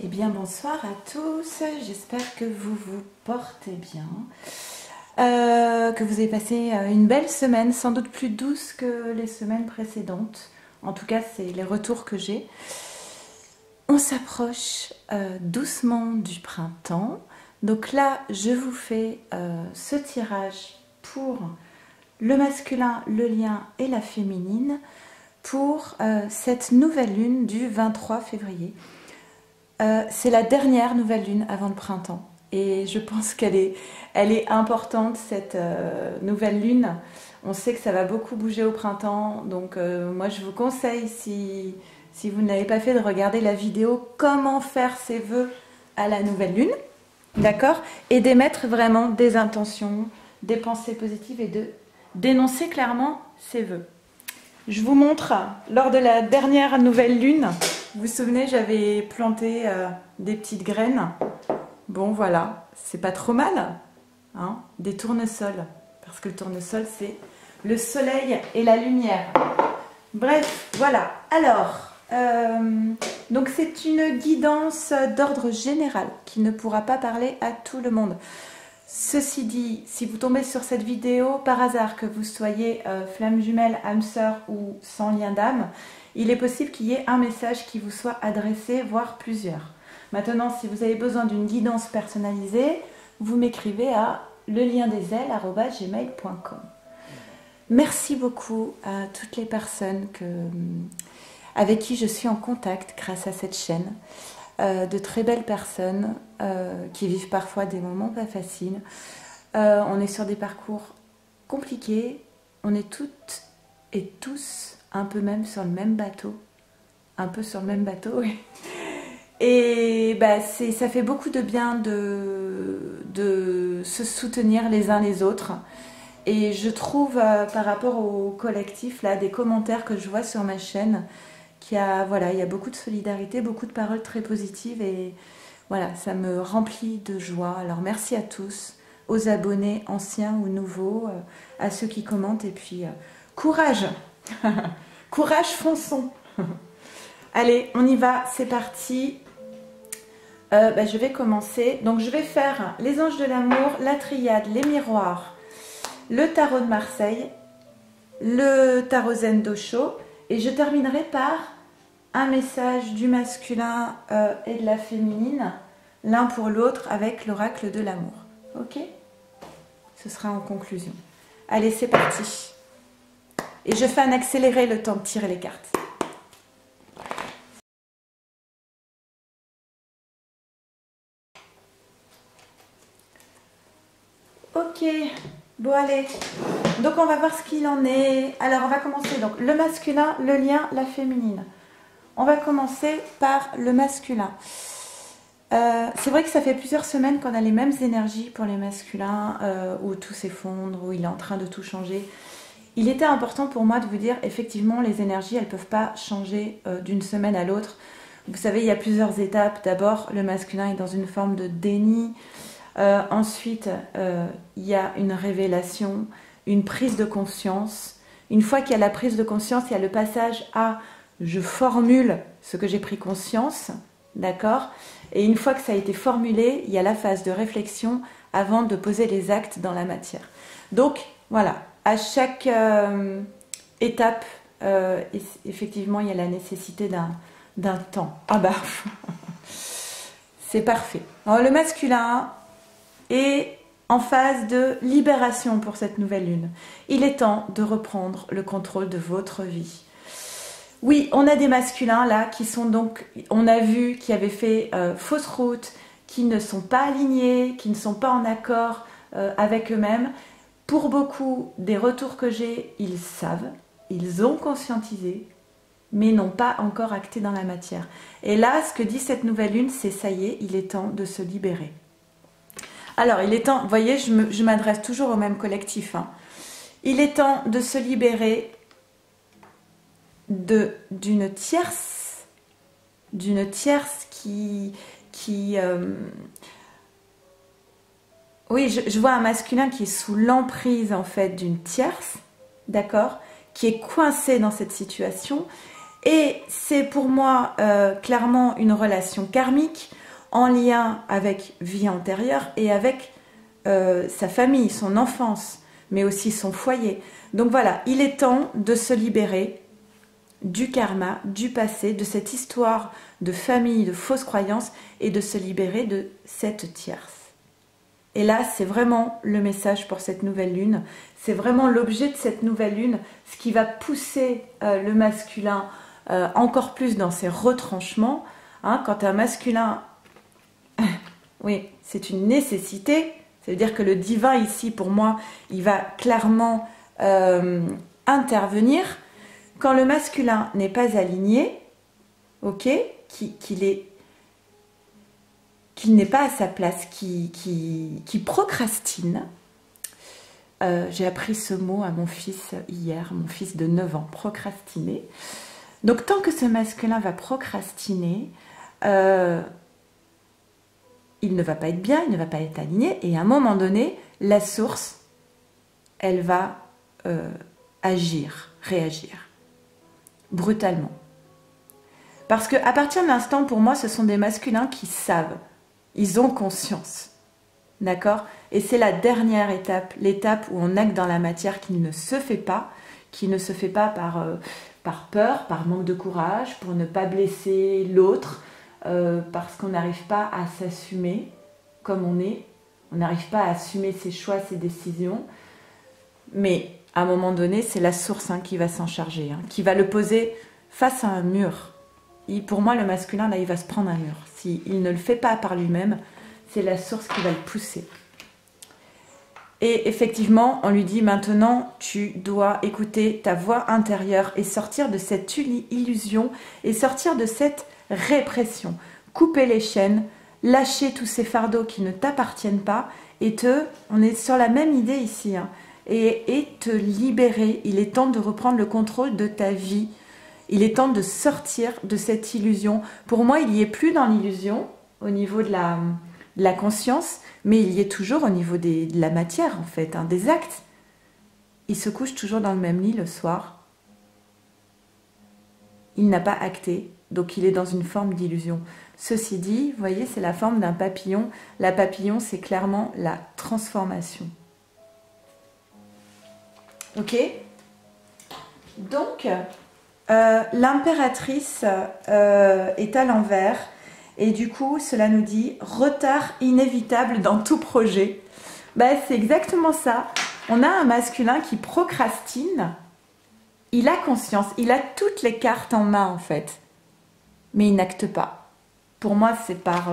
Eh bien bonsoir à tous, j'espère que vous vous portez bien, que vous avez passé une belle semaine, sans doute plus douce que les semaines précédentes. En tout cas, c'est les retours que j'ai. On s'approche doucement du printemps. Donc là, je vous fais ce tirage pour le masculin, le lien et la féminine pour cette nouvelle lune du 23 février. C'est la dernière nouvelle lune avant le printemps et je pense qu'elle est importante cette nouvelle lune. On sait que ça va beaucoup bouger au printemps, donc moi je vous conseille, si vous ne l'avez pas fait, de regarder la vidéo comment faire ses vœux à la nouvelle lune, d'accord, et d'émettre vraiment des intentions, des pensées positives et de d'énoncer clairement ses vœux. Je vous montre, lors de la dernière nouvelle lune, vous vous souvenez, j'avais planté des petites graines. Bon, voilà, c'est pas trop mal, hein, des tournesols, parce que le tournesol, c'est le soleil et la lumière. Bref, voilà. Alors, donc c'est une guidance d'ordre général qui ne pourra pas parler à tout le monde. Ceci dit, si vous tombez sur cette vidéo par hasard, que vous soyez flamme jumelle, âme sœur ou sans lien d'âme, il est possible qu'il y ait un message qui vous soit adressé, voire plusieurs. Maintenant, si vous avez besoin d'une guidance personnalisée, vous m'écrivez à leliendesailes@gmail.com. Merci beaucoup à toutes les personnes avec qui je suis en contact grâce à cette chaîne. De très belles personnes qui vivent parfois des moments pas faciles. On est sur des parcours compliqués. On est toutes et tous un peu même sur le même bateau. Un peu sur le même bateau, oui. Et bah, ça fait beaucoup de bien de se soutenir les uns les autres. Et je trouve par rapport au collectif, là, des commentaires que je vois sur ma chaîne, voilà, il y a beaucoup de solidarité, beaucoup de paroles très positives et voilà, ça me remplit de joie. Alors merci à tous, aux abonnés anciens ou nouveaux, à ceux qui commentent et puis courage, courage, fonçons. Allez, on y va, c'est parti. Je vais commencer. Donc je vais faire les anges de l'amour, la triade, les miroirs, le tarot de Marseille, le tarot zen d'Osho et je terminerai par un message du masculin et de la féminine, l'un pour l'autre avec l'oracle de l'amour. Ok? Ce sera en conclusion. Allez, c'est parti. Et je fais un accéléré le temps de tirer les cartes. Ok, bon allez. Donc on va voir ce qu'il en est. Alors on va commencer. Donc le masculin, le lien, la féminine. On va commencer par le masculin. C'est vrai que ça fait plusieurs semaines qu'on a les mêmes énergies pour les masculins, où tout s'effondre, où il est en train de tout changer. Il était important pour moi de vous dire, effectivement, les énergies, elles ne peuvent pas changer d'une semaine à l'autre. Vous savez, il y a plusieurs étapes. D'abord, le masculin est dans une forme de déni. Ensuite, il y a une révélation, une prise de conscience. Une fois qu'il y a la prise de conscience, il y a le passage à je formule ce que j'ai pris conscience, d'accord? Et une fois que ça a été formulé, il y a la phase de réflexion avant de poser les actes dans la matière. Donc, voilà, à chaque étape, effectivement, il y a la nécessité d'un temps. Ah bah, c'est parfait. Alors, le masculin est en phase de libération pour cette nouvelle lune. Il est temps de reprendre le contrôle de votre vie. Oui, on a des masculins là qui sont donc, on a vu, qui avaient fait fausse route, qui ne sont pas alignés, qui ne sont pas en accord avec eux-mêmes. Pour beaucoup des retours que j'ai, ils savent, ils ont conscientisé, mais n'ont pas encore acté dans la matière. Et là, ce que dit cette nouvelle lune, c'est ça y est, il est temps de se libérer. Alors, il est temps, vous voyez, je m'adresse toujours au même collectif. Hein. Il est temps de se libérer d'une tierce qui oui, je vois un masculin qui est sous l'emprise en fait d'une tierce, d'accord, qui est coincé dans cette situation Et c'est pour moi clairement une relation karmique en lien avec vie antérieure et avec sa famille, son enfance, mais aussi son foyer. Donc voilà, il est temps de se libérer du karma, du passé, de cette histoire de famille, de fausses croyances et de se libérer de cette tierce. Et là, c'est vraiment le message pour cette nouvelle lune. C'est vraiment l'objet de cette nouvelle lune, ce qui va pousser le masculin encore plus dans ses retranchements. Hein, quand un masculin, oui, c'est une nécessité. Ça veut dire que le divin ici, pour moi, il va clairement intervenir. Quand le masculin n'est pas aligné, ok, qu'il n'est pas à sa place, qui procrastine. J'ai appris ce mot à mon fils hier, mon fils de 9 ans, procrastiner. Donc tant que ce masculin va procrastiner, il ne va pas être bien, il ne va pas être aligné, et à un moment donné, la source, elle va agir, réagir, brutalement. Parce qu'à partir de l'instant, pour moi, ce sont des masculins qui savent, ils ont conscience, d'accord? Et c'est la dernière étape, l'étape où on acte dans la matière qui ne se fait pas par peur, par manque de courage, pour ne pas blesser l'autre, parce qu'on n'arrive pas à s'assumer comme on est, on n'arrive pas à assumer ses choix, ses décisions, mais à un moment donné, c'est la source qui va s'en charger, qui va le poser face à un mur. Et pour moi, le masculin, là, il va se prendre un mur. S'il ne le fait pas par lui-même, c'est la source qui va le pousser. Et effectivement, on lui dit maintenant, tu dois écouter ta voix intérieure et sortir de cette illusion et sortir de cette répression. Couper les chaînes, lâcher tous ces fardeaux qui ne t'appartiennent pas et on est sur la même idée ici, et te libérer. Il est temps de reprendre le contrôle de ta vie. Il est temps de sortir de cette illusion. Pour moi, il n'y est plus dans l'illusion au niveau de la conscience, mais il y est toujours au niveau de la matière, en fait, des actes. Il se couche toujours dans le même lit le soir. Il n'a pas acté, donc il est dans une forme d'illusion. Ceci dit, vous voyez, c'est la forme d'un papillon. La papillon, c'est clairement la transformation. Ok? Donc, l'impératrice est à l'envers. Et du coup, cela nous dit retard inévitable dans tout projet. C'est exactement ça. On a un masculin qui procrastine. Il a conscience, il a toutes les cartes en main en fait. Mais il n'acte pas. Pour moi, c'est par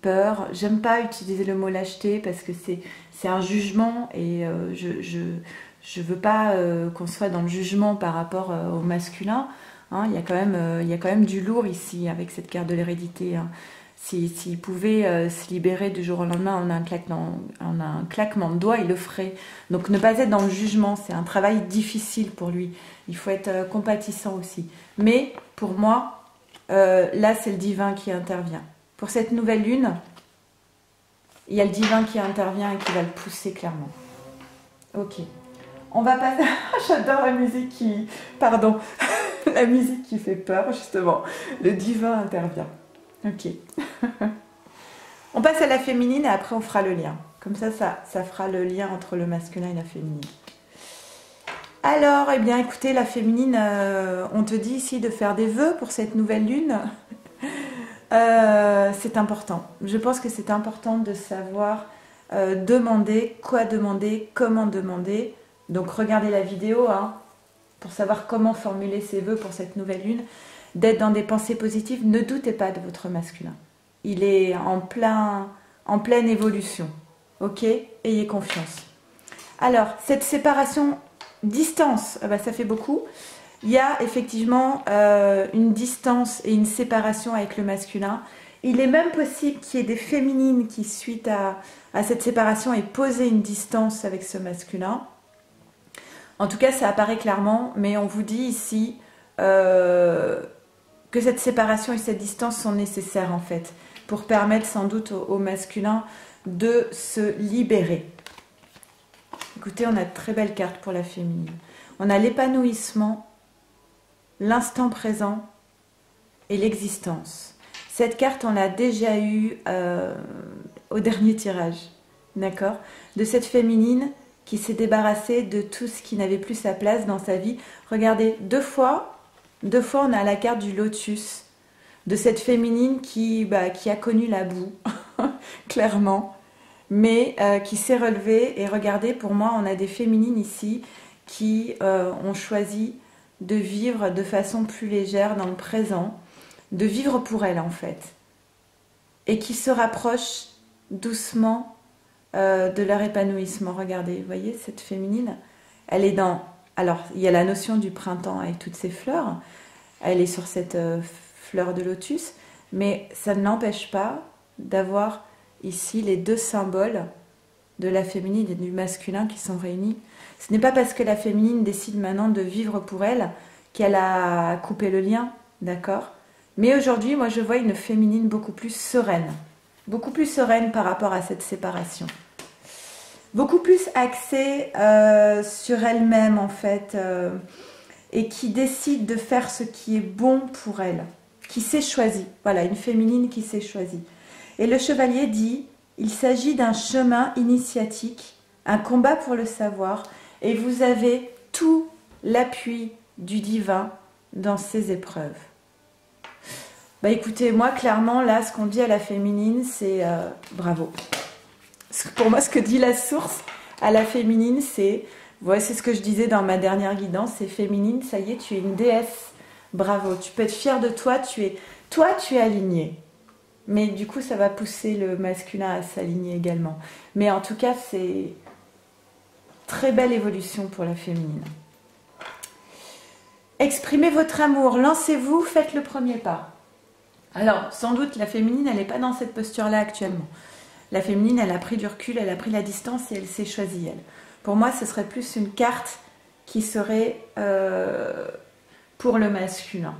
peur. J'aime pas utiliser le mot lâcheté parce que c'est un jugement et je veux pas qu'on soit dans le jugement par rapport au masculin. Il y a quand même du lourd ici avec cette carte de l'hérédité. S'il pouvait se libérer du jour au lendemain en un claquement de doigts, il le ferait. Donc ne pas être dans le jugement, c'est un travail difficile pour lui. Il faut être compatissant aussi. Mais pour moi, là c'est le divin qui intervient. Pour cette nouvelle lune, il y a le divin qui intervient et qui va le pousser clairement. Ok. On va passer... J'adore la musique qui... Pardon. La musique qui fait peur, justement. Le divin intervient. Ok. On passe à la féminine et après on fera le lien. Comme ça fera le lien entre le masculin et la féminine. Alors, eh bien, écoutez, la féminine, on te dit ici de faire des vœux pour cette nouvelle lune. C'est important. Je pense que c'est important de savoir demander, quoi demander, comment demander. Donc, regardez la vidéo, pour savoir comment formuler ses vœux pour cette nouvelle lune, d'être dans des pensées positives. Ne doutez pas de votre masculin. Il est en pleine évolution. Ok? Ayez confiance. Alors, cette séparation distance, ça fait beaucoup. Il y a effectivement une distance et une séparation avec le masculin. Il est même possible qu'il y ait des féminines qui, suite à cette séparation, aient posé une distance avec ce masculin. En tout cas, ça apparaît clairement, mais on vous dit ici que cette séparation et cette distance sont nécessaires en fait, pour permettre sans doute au masculin de se libérer. Écoutez, on a de très belles cartes pour la féminine. On a l'épanouissement, l'instant présent et l'existence. Cette carte, on l'a déjà eue au dernier tirage, d'accord? De cette féminine qui s'est débarrassée de tout ce qui n'avait plus sa place dans sa vie. Regardez, deux fois on a la carte du lotus, de cette féminine qui a connu la boue, clairement, mais qui s'est relevée. Et regardez, pour moi, on a des féminines ici qui ont choisi de vivre de façon plus légère dans le présent, de vivre pour elles en fait, et qui se rapprochent doucement de leur épanouissement. Regardez, vous voyez cette féminine, elle est dans... Alors, il y a la notion du printemps avec toutes ces fleurs, elle est sur cette fleur de lotus, mais ça ne l'empêche pas d'avoir ici les deux symboles de la féminine et du masculin qui sont réunis. Ce n'est pas parce que la féminine décide maintenant de vivre pour elle qu'elle a coupé le lien, d'accord? Mais aujourd'hui, moi je vois une féminine beaucoup plus sereine par rapport à cette séparation. Beaucoup plus axée sur elle-même en fait, et qui décide de faire ce qui est bon pour elle, qui s'est choisie. Voilà, une féminine qui s'est choisie. Et le chevalier dit, il s'agit d'un chemin initiatique, un combat pour le savoir, et vous avez tout l'appui du divin dans ces épreuves. Bah écoutez, moi clairement là, ce qu'on dit à la féminine, c'est bravo. Pour moi, ce que dit la source à la féminine, c'est, ouais, c'est ce que je disais dans ma dernière guidance, c'est féminine, ça y est, tu es une déesse. Bravo, tu peux être fière de toi, tu es alignée. Mais du coup, ça va pousser le masculin à s'aligner également. Mais en tout cas, c'est très belle évolution pour la féminine. Exprimez votre amour, lancez-vous, faites le premier pas. Alors, sans doute, la féminine, elle n'est pas dans cette posture-là actuellement. La féminine, elle a pris du recul, elle a pris la distance et elle s'est choisie, elle. Pour moi, ce serait plus une carte qui serait pour le masculin.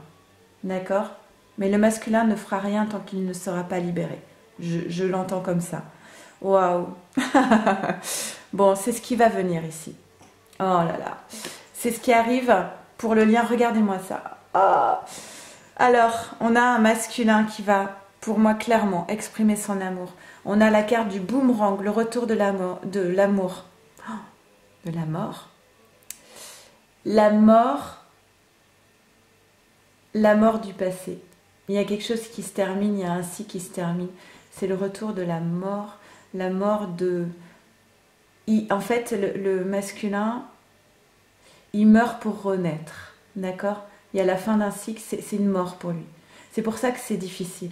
D'accord? Mais le masculin ne fera rien tant qu'il ne sera pas libéré. Je l'entends comme ça. Waouh! Bon, c'est ce qui va venir ici. Oh là là. C'est ce qui arrive pour le lien. Regardez-moi ça. Oh. Alors, on a un masculin qui va, pour moi, clairement exprimer son amour. On a la carte du boomerang, le retour de l'amour. De l'amour. Oh, de la mort. La mort du passé. Il y a quelque chose qui se termine, il y a un cycle qui se termine. C'est le retour de la mort de... En fait, le masculin, il meurt pour renaître, d'accord? Il y a la fin d'un cycle, c'est une mort pour lui. C'est pour ça que c'est difficile.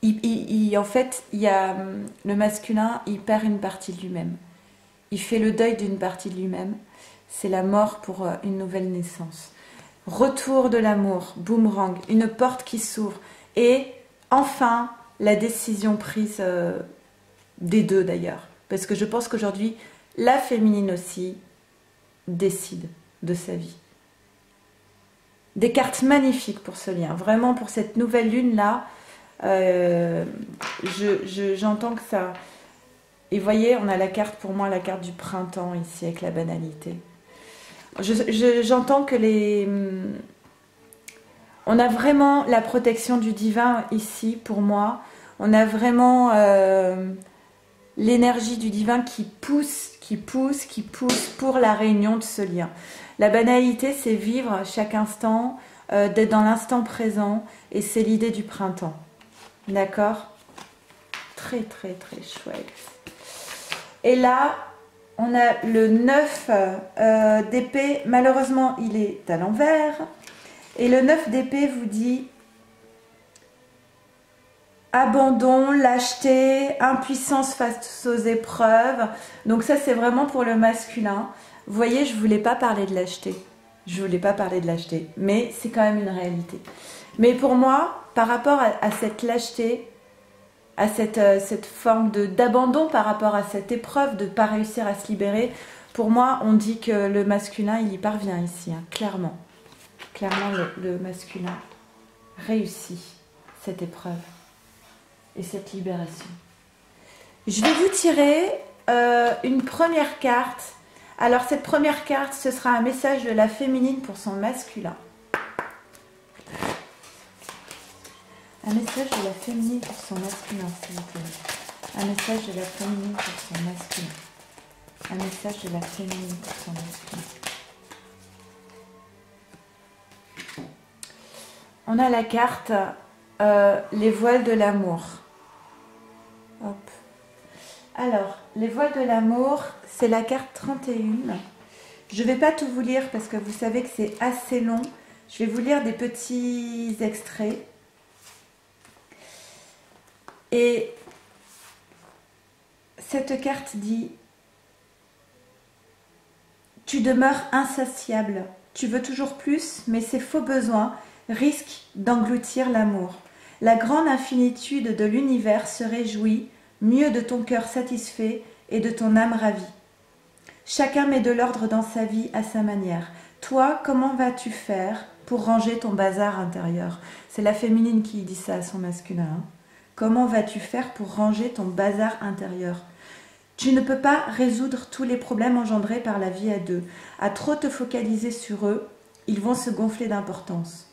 En fait, il y a, le masculin, il perd une partie de lui-même. Il fait le deuil d'une partie de lui-même. C'est la mort pour une nouvelle naissance. Retour de l'amour, boomerang, une porte qui s'ouvre. Et enfin, la décision prise des deux d'ailleurs. Parce que je pense qu'aujourd'hui, la féminine aussi décide de sa vie. Des cartes magnifiques pour ce lien. Vraiment, pour cette nouvelle lune-là, j'entends que ça... Et vous voyez, on a la carte, pour moi, la carte du printemps ici, avec la banalité. J'entends que on a vraiment la protection du divin ici, pour moi. On a vraiment l'énergie du divin qui pousse pour la réunion de ce lien. La banalité, c'est vivre chaque instant, d'être dans l'instant présent, et c'est l'idée du printemps. D'accord? Très, très, très chouette. Et là, on a le 9 d'épée. Malheureusement, il est à l'envers. Et le 9 d'épée vous dit abandon, lâcheté, impuissance face aux épreuves. Donc ça, c'est vraiment pour le masculin. Vous voyez, je ne voulais pas parler de lâcheté. Mais c'est quand même une réalité. Mais pour moi, par rapport à cette lâcheté, à cette forme d'abandon par rapport à cette épreuve de ne pas réussir à se libérer, pour moi, on dit que le masculin, il y parvient ici, hein, clairement. Clairement, le masculin réussit cette épreuve et cette libération. Je vais vous tirer une première carte. Alors cette première carte, ce sera un message de la féminine pour son masculin. Un message de la féminine pour son masculin, s'il vous plaît. Un message de la féminine pour son masculin. Un message de la féminine pour son masculin. On a la carte les voiles de l'amour. Hop. Alors, les voiles de l'amour, c'est la carte 31. Je ne vais pas tout vous lire parce que vous savez que c'est assez long. Je vais vous lire des petits extraits. Et cette carte dit: tu demeures insatiable, tu veux toujours plus, mais ces faux besoins risquent d'engloutir l'amour. La grande infinitude de l'univers se réjouit mieux de ton cœur satisfait et de ton âme ravie. Chacun met de l'ordre dans sa vie à sa manière. Toi, comment vas-tu faire pour ranger ton bazar intérieur? C'est la féminine qui dit ça à son masculin. Hein. Comment vas-tu faire pour ranger ton bazar intérieur? Tu ne peux pas résoudre tous les problèmes engendrés par la vie à deux. À trop te focaliser sur eux, ils vont se gonfler d'importance.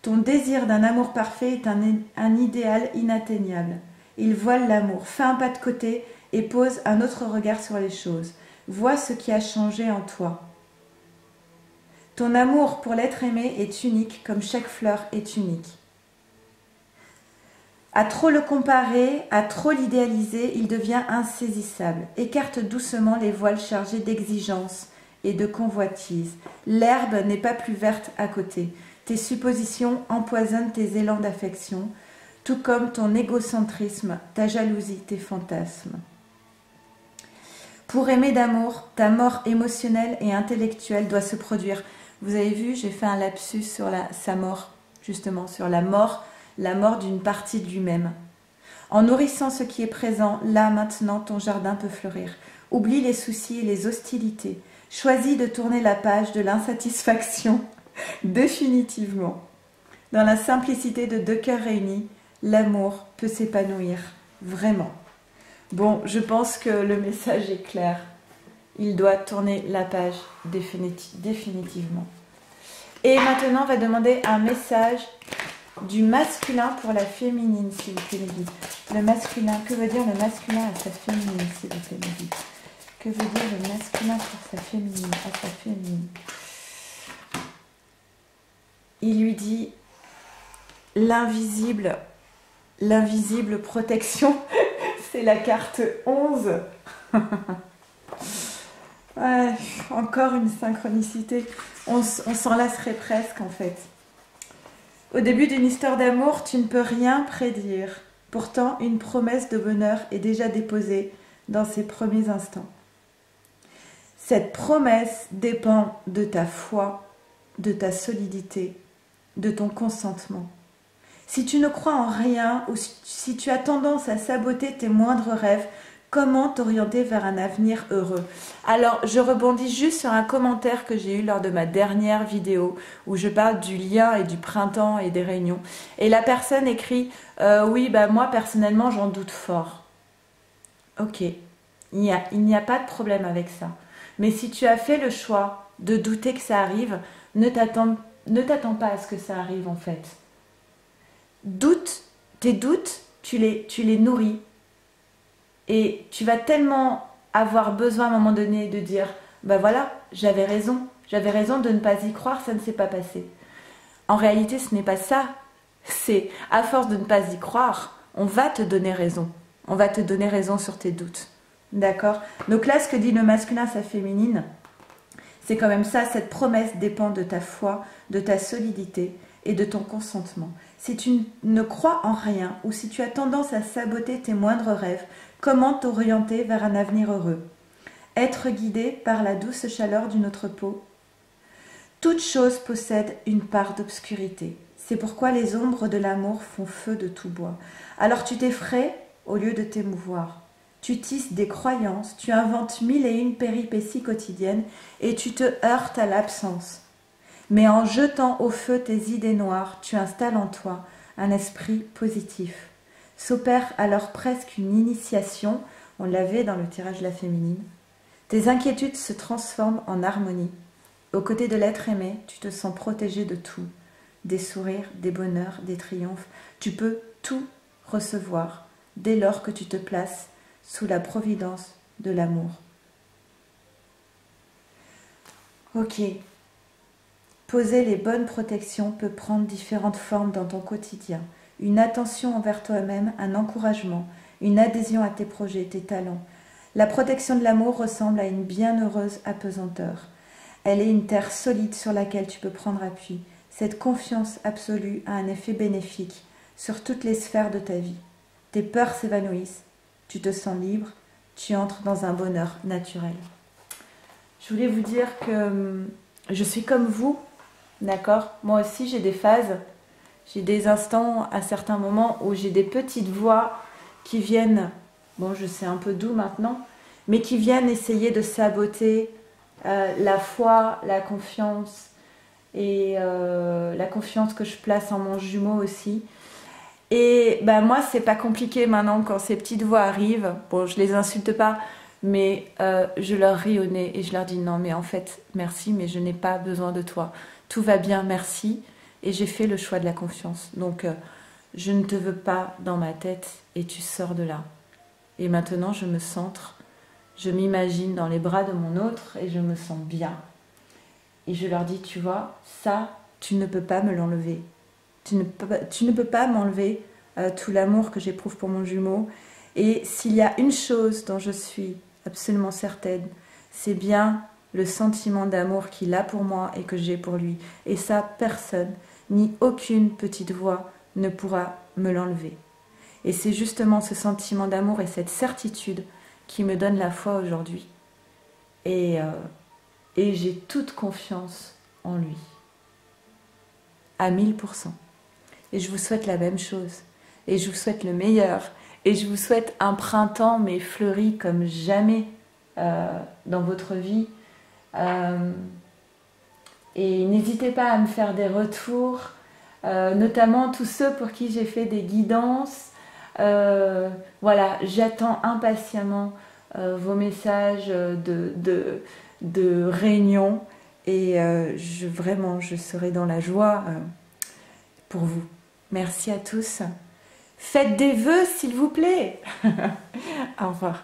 Ton désir d'un amour parfait est un idéal inatteignable. Il voile l'amour. Fais un pas de côté et pose un autre regard sur les choses. Vois ce qui a changé en toi. Ton amour pour l'être aimé est unique, comme chaque fleur est unique. À trop le comparer, à trop l'idéaliser, il devient insaisissable. Écarte doucement les voiles chargés d'exigences et de convoitises. L'herbe n'est pas plus verte à côté. Tes suppositions empoisonnent tes élans d'affection, tout comme ton égocentrisme, ta jalousie, tes fantasmes. Pour aimer d'amour, ta mort émotionnelle et intellectuelle doit se produire. Vous avez vu, j'ai fait un lapsus sur sa mort, justement, sur la mort d'une partie de lui-même. En nourrissant ce qui est présent, là, maintenant, ton jardin peut fleurir. Oublie les soucis et les hostilités. Choisis de tourner la page de l'insatisfaction, définitivement. Dans la simplicité de deux cœurs réunis, l'amour peut s'épanouir, vraiment. Bon, je pense que le message est clair. Il doit tourner la page définitivement. Et maintenant, on va demander un message du masculin pour la féminine, s'il vous plaît, Mehdi. Le masculin, que veut dire le masculin à sa féminine, s'il vous plaît, Mehdi? Que veut dire le masculin pour sa féminine, à sa féminine? Il lui dit l'invisible protection. C'est la carte 11. Ouais, encore une synchronicité. On s'en lasserait presque, en fait. Au début d'une histoire d'amour, tu ne peux rien prédire. Pourtant, une promesse de bonheur est déjà déposée dans ses premiers instants. Cette promesse dépend de ta foi, de ta solidité, de ton consentement. Si tu ne crois en rien ou si tu as tendance à saboter tes moindres rêves, comment t'orienter vers un avenir heureux? Alors, je rebondis juste sur un commentaire que j'ai eu lors de ma dernière vidéo où je parle du lien et du printemps et des réunions. Et la personne écrit oui, bah moi personnellement j'en doute fort. Ok, il n'y a pas de problème avec ça. Mais si tu as fait le choix de douter que ça arrive, ne t'attends pas à ce que ça arrive en fait. Tes doutes, tu les nourris. Et tu vas tellement avoir besoin à un moment donné de dire « ben voilà, j'avais raison de ne pas y croire, ça ne s'est pas passé ». En réalité, ce n'est pas ça. C'est à force de ne pas y croire, on va te donner raison. On va te donner raison sur tes doutes. D'accord? Donc là, ce que dit le masculin à sa féminine, c'est quand même ça, cette promesse dépend de ta foi, de ta solidité et de ton consentement. Si tu ne crois en rien ou si tu as tendance à saboter tes moindres rêves, comment t'orienter vers un avenir heureux? Être guidé par la douce chaleur d'une autre peau? Toute chose possède une part d'obscurité. C'est pourquoi les ombres de l'amour font feu de tout bois. Alors tu t'effraies au lieu de t'émouvoir. Tu tisses des croyances, tu inventes mille et une péripéties quotidiennes et tu te heurtes à l'absence. Mais en jetant au feu tes idées noires, tu installes en toi un esprit positif. S'opère alors presque une initiation, on l'avait dans le tirage de la féminine, Tes inquiétudes se transforment en harmonie. Aux côtés de l'être aimé, tu te sens protégé de tout. Des sourires, des bonheurs, des triomphes. Tu peux tout recevoir dès lors que tu te places sous la providence de l'amour. Ok. Poser les bonnes protections peut prendre différentes formes dans ton quotidien. Une attention envers toi-même, un encouragement, une adhésion à tes projets, tes talents. La protection de l'amour ressemble à une bienheureuse apesanteur. Elle est une terre solide sur laquelle tu peux prendre appui. Cette confiance absolue a un effet bénéfique sur toutes les sphères de ta vie. Tes peurs s'évanouissent, tu te sens libre, tu entres dans un bonheur naturel. Je voulais vous dire que je suis comme vous, d'accord? Moi aussi j'ai des phases, j'ai des instants à certains moments où j'ai des petites voix qui viennent, bon je sais un peu d'où maintenant, mais qui viennent essayer de saboter la foi, la confiance et la confiance que je place en mon jumeau aussi. Et ben moi c'est pas compliqué maintenant quand ces petites voix arrivent, bon je les insulte pas, mais je leur ris au nez et je leur dis non mais en fait merci mais je n'ai pas besoin de toi, tout va bien merci et j'ai fait le choix de la confiance, donc je ne te veux pas dans ma tête et tu sors de là. Et maintenant je me centre, je m'imagine dans les bras de mon autre et je me sens bien. Et je leur dis, tu vois, ça, tu ne peux pas me l'enlever. Tu ne peux pas m'enlever tout l'amour que j'éprouve pour mon jumeau. Et s'il y a une chose dont je suis absolument certaine, c'est bien le sentiment d'amour qu'il a pour moi et que j'ai pour lui. Et ça, personne, ni aucune petite voix ne pourra me l'enlever. Et c'est justement ce sentiment d'amour et cette certitude qui me donne la foi aujourd'hui. Et j'ai toute confiance en lui. À 1000%. Et je vous souhaite la même chose. Et je vous souhaite le meilleur. Et je vous souhaite un printemps, mais fleuri comme jamais dans votre vie. Et n'hésitez pas à me faire des retours, notamment tous ceux pour qui j'ai fait des guidances. Voilà, j'attends impatiemment vos messages de réunion et vraiment je serai dans la joie pour vous. Merci à tous. Faites des vœux s'il vous plaît. Au revoir.